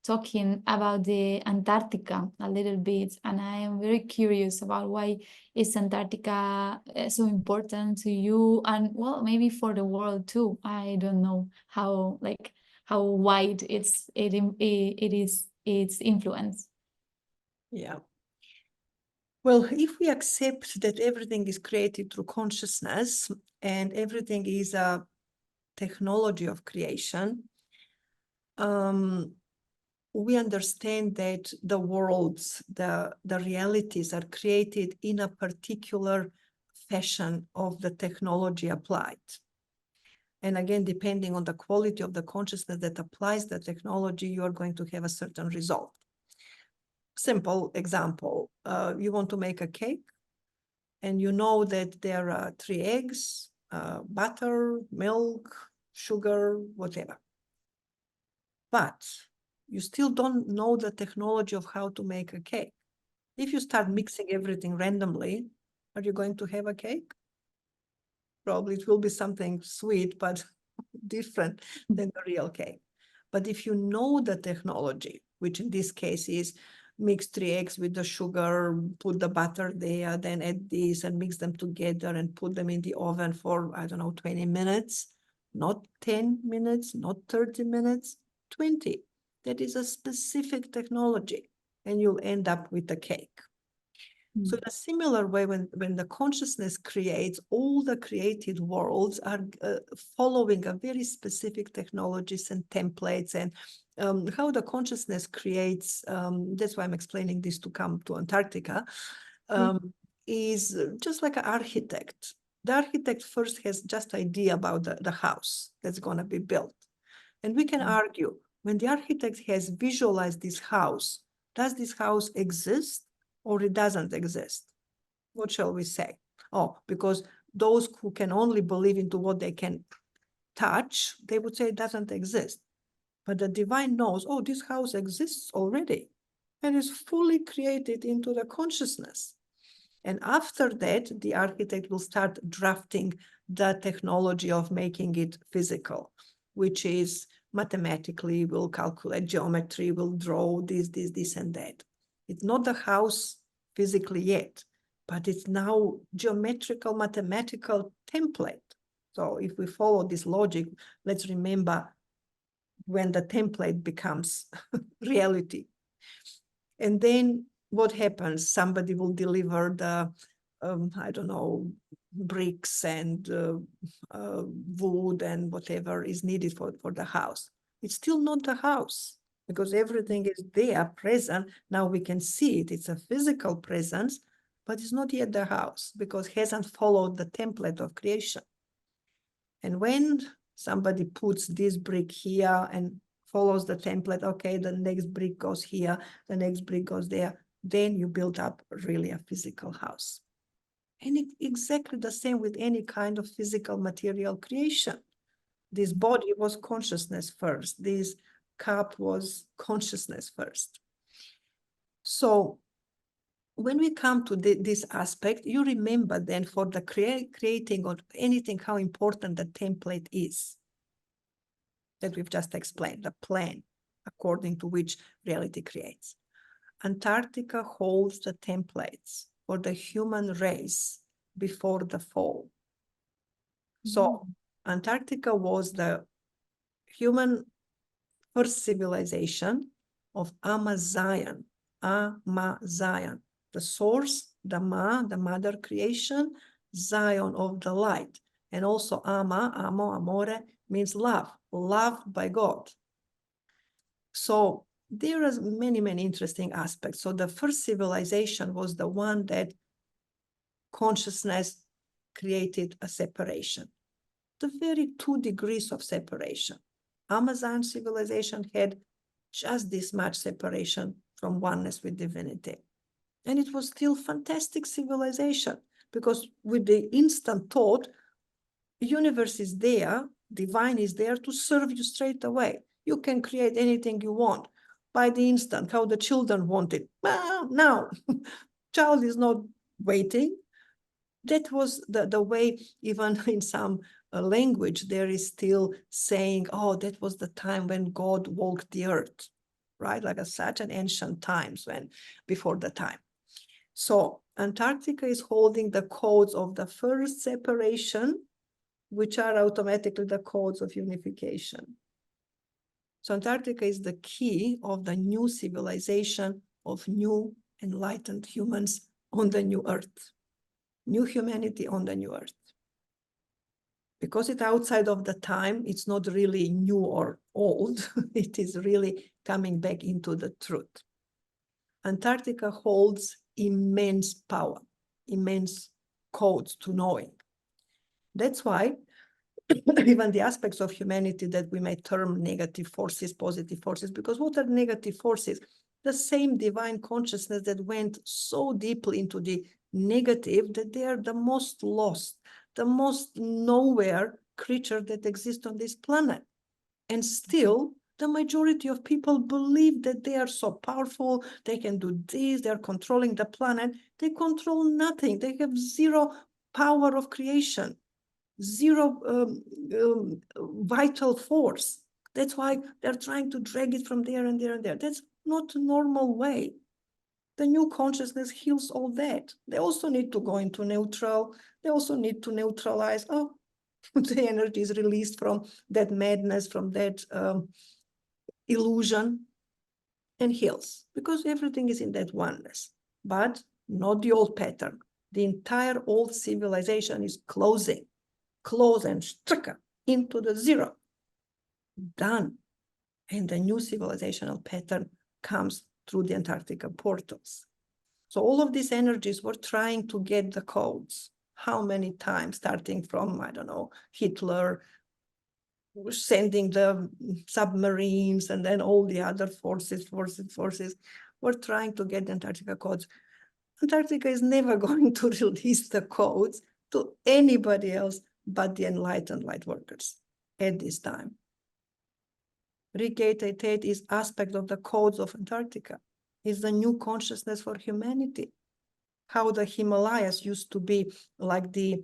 talking about the Antarctica a little bit, and I am very curious about why is Antarctica so important to you, and well, maybe for the world too. I don't know how wide it is its influence. Yeah. Well, if we accept that everything is created through consciousness and everything is a technology of creation, we understand that the worlds, the realities are created in a particular fashion of the technology applied. And again, depending on the quality of the consciousness that applies the technology, you are going to have a certain result. Simple example, you want to make a cake, and you know that there are 3 eggs, butter, milk, sugar, whatever. But you still don't know the technology of how to make a cake. If you start mixing everything randomly, are you going to have a cake? Probably it will be something sweet, but different than the real cake. But if you know the technology, which in this case is mix 3 eggs with the sugar, put the butter there, then add this and mix them together and put them in the oven for, I don't know, 20 minutes, not 10 minutes, not 30 minutes, 20. That is a specific technology, and you'll end up with a cake. So in a similar way, when the consciousness creates, all the created worlds are following a very specific technologies and templates, and how the consciousness creates, that's why I'm explaining this to come to Antarctica, is just like an architect. The architect first has just idea about the house that's going to be built. And we can argue, when the architect has visualized this house, does this house exist? Or it doesn't exist? What shall we say? Oh, because those who can only believe into what they can touch, they would say it doesn't exist. But the divine knows, oh, this house exists already and is fully created into the consciousness. And after that, the architect will start drafting the technology of making it physical, which is mathematically, will calculate geometry, will draw this, and that. It's not the house physically yet, but it's now geometrical, mathematical template. So if we follow this logic, let's remember when the template becomes reality. And then what happens? Somebody will deliver the, I don't know, bricks and wood and whatever is needed for the house. It's still not the house, because everything is there, present. Now we can see it. It's a physical presence, but it's not yet the house, because it hasn't followed the template of creation. And when somebody puts this brick here and follows the template, okay, the next brick goes here, the next brick goes there, then you build up really a physical house. And it's exactly the same with any kind of physical material creation. This body was consciousness first. This cup was consciousness first. So when we come to this aspect, you remember then for the creating of anything, how important the template is that we've just explained, the plan according to which reality creates. Antarctica holds the templates for the human race before the fall. So Antarctica was the human first civilization of Amazion, the source, the mother creation, Zion of the light. And also amore, means love, loved by God. So there are many, many interesting aspects. So the first civilization was the one that consciousness created a separation. The very 2 degrees of separation. Amazon civilization had just this much separation from oneness with divinity. And it was still fantastic civilization, because with the instant thought, universe is there, divine is there to serve you straight away. You can create anything you want by the instant, how the children want it. Now, child is not waiting. That was the way, even in some language, there is still saying, oh, that was the time when God walked the earth. right? Like such an ancient times before the time. So Antarctica is holding the codes of the first separation, which are automatically the codes of unification. So Antarctica is the key of the new civilization of new enlightened humans on the new earth. New humanity on the new earth. Because it's outside of the time, it's not really new or old. It is really coming back into the truth. Antarctica holds immense power, immense codes to knowing. That's why even the aspects of humanity that we may term negative forces, positive forces, because what are negative forces? The same divine consciousness that went so deeply into the negative that they are the most lost, the most nowhere creature that exists on this planet. And still, the majority of people believe that they are so powerful, they can do this, they're controlling the planet. They control nothing. They have zero power of creation, zero vital force. That's why they're trying to drag it from there and there and there. That's not a normal way. The new consciousness heals all that. They also need to go into neutral. They also need to neutralize. Oh, the energy is released from that madness, from that illusion, and heals, because everything is in that oneness, but not the old pattern. The entire old civilization is closing, close and stricken into the zero. Done. And the new civilizational pattern comes through the Antarctica portals. So all of these energies were trying to get the codes. How many times, starting from, I don't know, Hitler, sending the submarines, and then all the other forces were trying to get the Antarctica codes. Antarctica is never going to release the codes to anybody else but the enlightened light workers at this time. Rig 888 is aspect of the codes of Antarctica. It's the new consciousness for humanity. How the Himalayas used to be like the,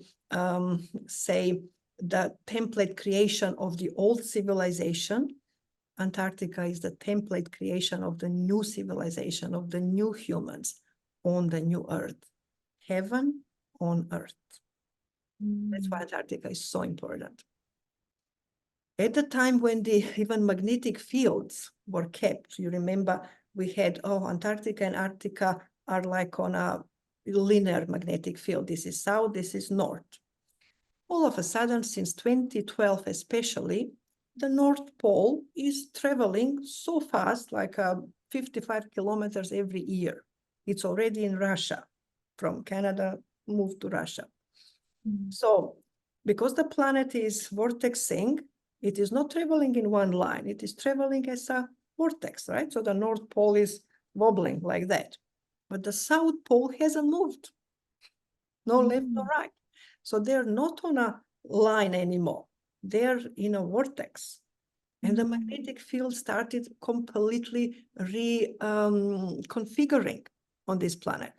say, the template creation of the old civilization. Antarctica is the template creation of the new civilization, of the new humans on the new earth. Heaven on earth. That's why Antarctica is so important. At the time when the even magnetic fields were kept, you remember we had, Antarctica and Arctica are like on a linear magnetic field. This is south, this is north. All of a sudden, since 2012 especially, the North Pole is traveling so fast, like 55 kilometers every year. It's already in Russia. From Canada, moved to Russia. So because the planet is vortexing, it is not traveling in one line. It is traveling as a vortex, right? So the North Pole is wobbling like that. But the South Pole hasn't moved. No left, no right. So they're not on a line anymore. They're in a vortex. And the magnetic field started completely reconfiguring on this planet.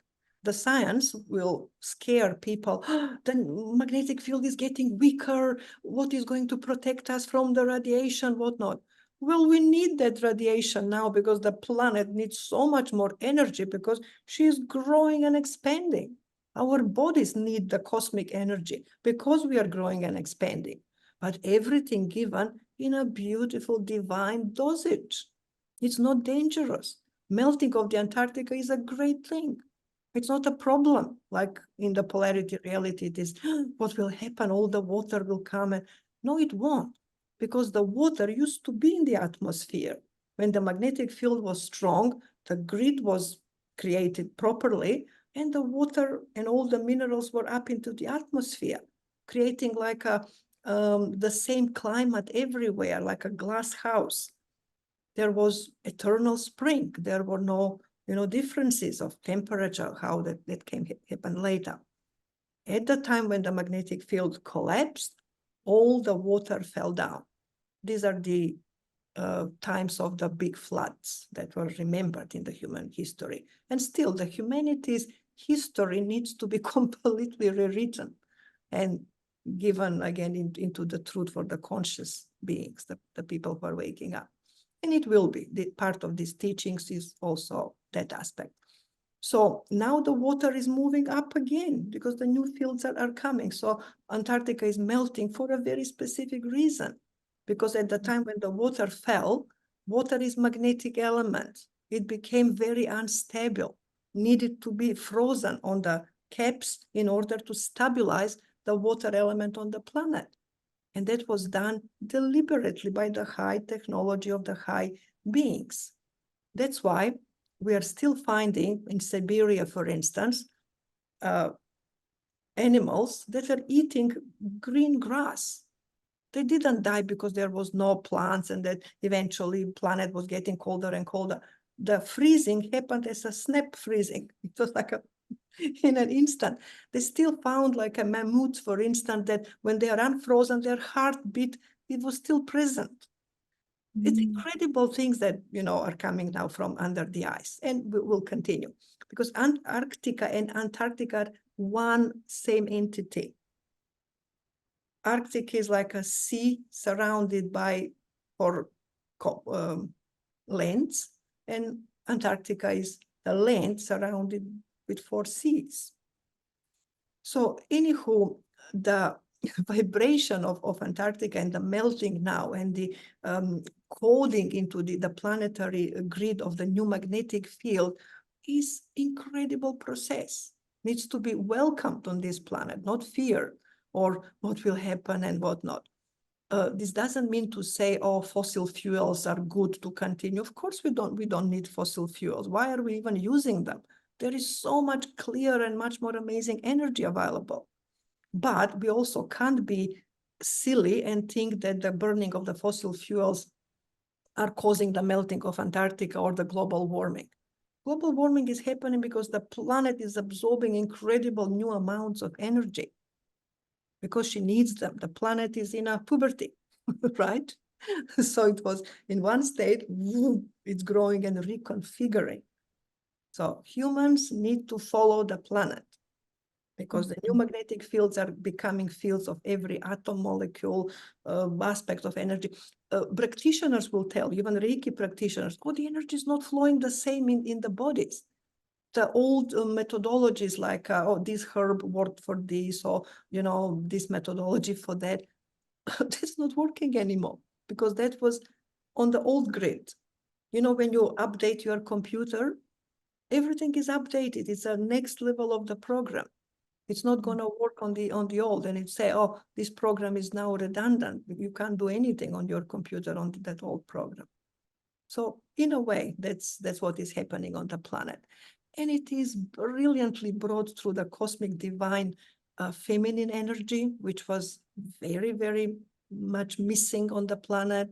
The science will scare people. The magnetic field is getting weaker. What is going to protect us from the radiation, whatnot? Well, we need that radiation now because the planet needs so much more energy because she is growing and expanding. Our bodies need the cosmic energy because we are growing and expanding. But everything given in a beautiful divine dosage. It's not dangerous. Melting of the Antarctica is a great thing. It's not a problem, like in the polarity reality, it is, what will happen? All the water will come. And no, it won't, because the water used to be in the atmosphere. When the magnetic field was strong, the grid was created properly, and the water and all the minerals were up into the atmosphere, creating like the same climate everywhere, like a glass house. There was eternal spring. There were no differences of temperature, how that can happen later. At the time when the magnetic field collapsed, all the water fell down. These are the times of the big floods that were remembered in the human history. And still, the humanity's history needs to be completely rewritten and given again into the truth for the conscious beings, the people who are waking up. And it will be. The part of these teachings is also that aspect. So now the water is moving up again because the new fields are coming. So Antarctica is melting for a very specific reason. Because at the time when the water fell, water is magnetic element. It became very unstable, needed to be frozen on the caps in order to stabilize the water element on the planet. And that was done deliberately by the high technology of the high beings. That's why we are still finding in Siberia, for instance, animals that are eating green grass. They didn't die because there was no plants and that eventually the planet was getting colder and colder. The freezing happened as a snap freezing. It was like in an instant. They still found like a mammoth, for instance, that when they are unfrozen, their heartbeat, it was still present. It's incredible things that, are coming now from under the ice, and we will continue because Antarctica and Antarctica are one same entity. Arctic is like a sea surrounded by lands, and Antarctica is the land surrounded with 4 seas. So anywho, the vibration of Antarctica and the melting now and the coding into the planetary grid of the new magnetic field is incredible process. Needs to be welcomed on this planet, not feared or what will happen and what not. This doesn't mean to say, oh, fossil fuels are good to continue. Of course, we don't need fossil fuels. Why are we even using them? There is so much clear and much more amazing energy available. But we also can't be silly and think that the burning of the fossil fuels are causing the melting of Antarctica or the global warming. Global warming is happening because the planet is absorbing incredible new amounts of energy because she needs them. The planet is in a puberty, right? So it was in one state, it's growing and reconfiguring. So humans need to follow the planet because the new magnetic fields are becoming fields of every atom, molecule, aspect of energy. Practitioners will tell, even Reiki practitioners, oh, the energy is not flowing the same in the bodies. The old methodologies like, oh, this herb worked for this, or, this methodology for that, that's not working anymore because that was on the old grid. When you update your computer, everything is updated. It's a next level of the program. It's not going to work on the old, and it say, oh, this program is now redundant. You can't do anything on your computer on that old program. So in a way, that's what is happening on the planet. And it is brilliantly brought through the cosmic divine feminine energy, which was very, very much missing on the planet.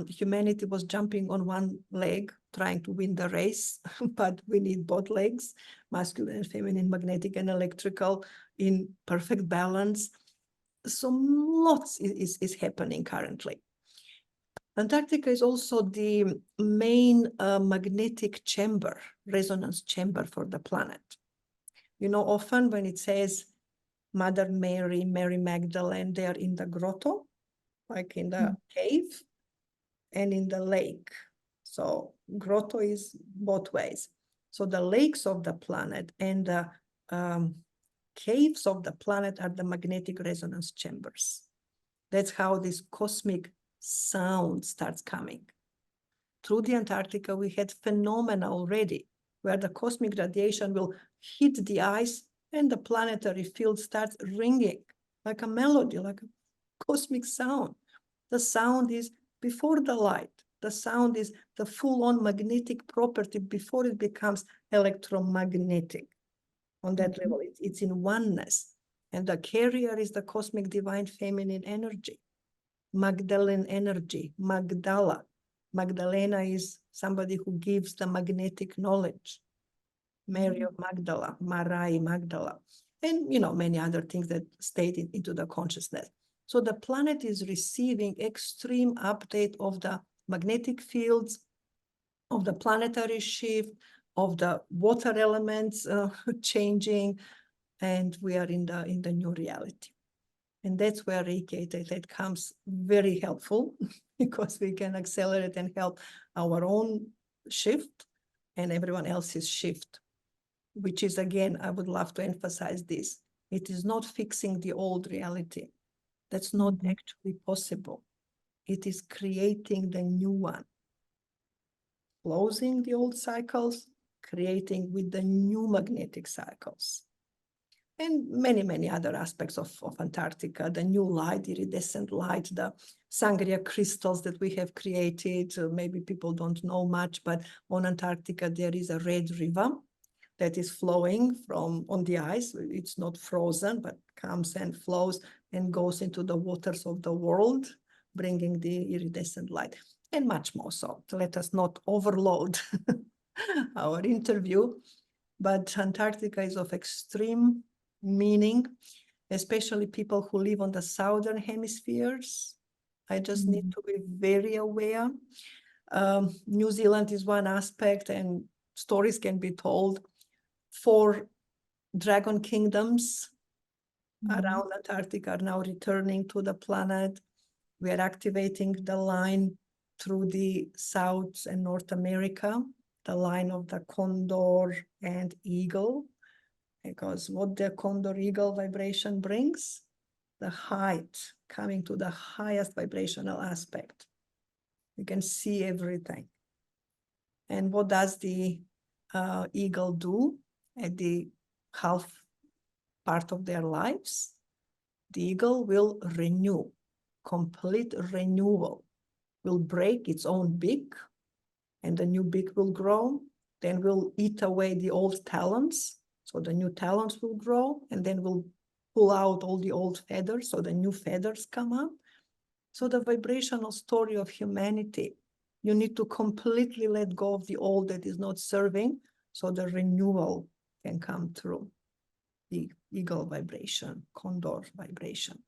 Humanity was jumping on one leg, trying to win the race, but we need both legs, masculine and feminine, magnetic and electrical, in perfect balance. So lots is happening currently. Antarctica is also the main magnetic chamber, resonance chamber for the planet. Often when it says Mother Mary, Mary Magdalene, they are in the grotto, like in the cave, and in the lake. So grotto is both ways. So the lakes of the planet and the caves of the planet are the magnetic resonance chambers. That's how this cosmic sound starts coming. Through the Antarctica, we had phenomena already where the cosmic radiation will hit the ice and the planetary field starts ringing like a melody, like a cosmic sound. The sound is before the light. The sound is the full-on magnetic property before it becomes electromagnetic. On that level, it's in oneness. And the carrier is the cosmic divine feminine energy. Magdalene energy, Magdala. Magdalena is somebody who gives the magnetic knowledge. Mary of Magdala, Marai Magdala, and many other things that stayed into the consciousness. So the planet is receiving extreme update of the magnetic fields, of the planetary shift, of the water elements changing, and we are in the new reality. And that's where Reiki that comes very helpful because we can accelerate and help our own shift and everyone else's shift, which is, again, I would love to emphasize this. It is not fixing the old reality. That's not actually possible. It is creating the new one. Closing the old cycles, creating with the new magnetic cycles. And many, many other aspects of Antarctica, the new light, iridescent light, the sangria crystals that we have created. Maybe people don't know much, but on Antarctica, there is a red river that is flowing from on the ice. It's not frozen, but comes and flows and goes into the waters of the world, bringing the iridescent light and much more. So let us not overload our interview, but Antarctica is of extreme meaning, especially people who live on the southern hemispheres. I just need to be very aware. New Zealand is one aspect, and stories can be told. 4 dragon kingdoms around Antarctica are now returning to the planet. We are activating the line through the South and North America, the line of the condor and eagle, because what the condor eagle vibration brings, the height, coming to the highest vibrational aspect. You can see everything. And what does the eagle do at the half part of their lives? The eagle will renew, complete renewal, will break its own beak, and the new beak will grow, then will eat away the old talons, so the new talons will grow, and then will pull out all the old feathers, so the new feathers come up. So the vibrational story of humanity, you need to completely let go of the old that is not serving, so the renewal can come through the eagle vibration, condor vibration.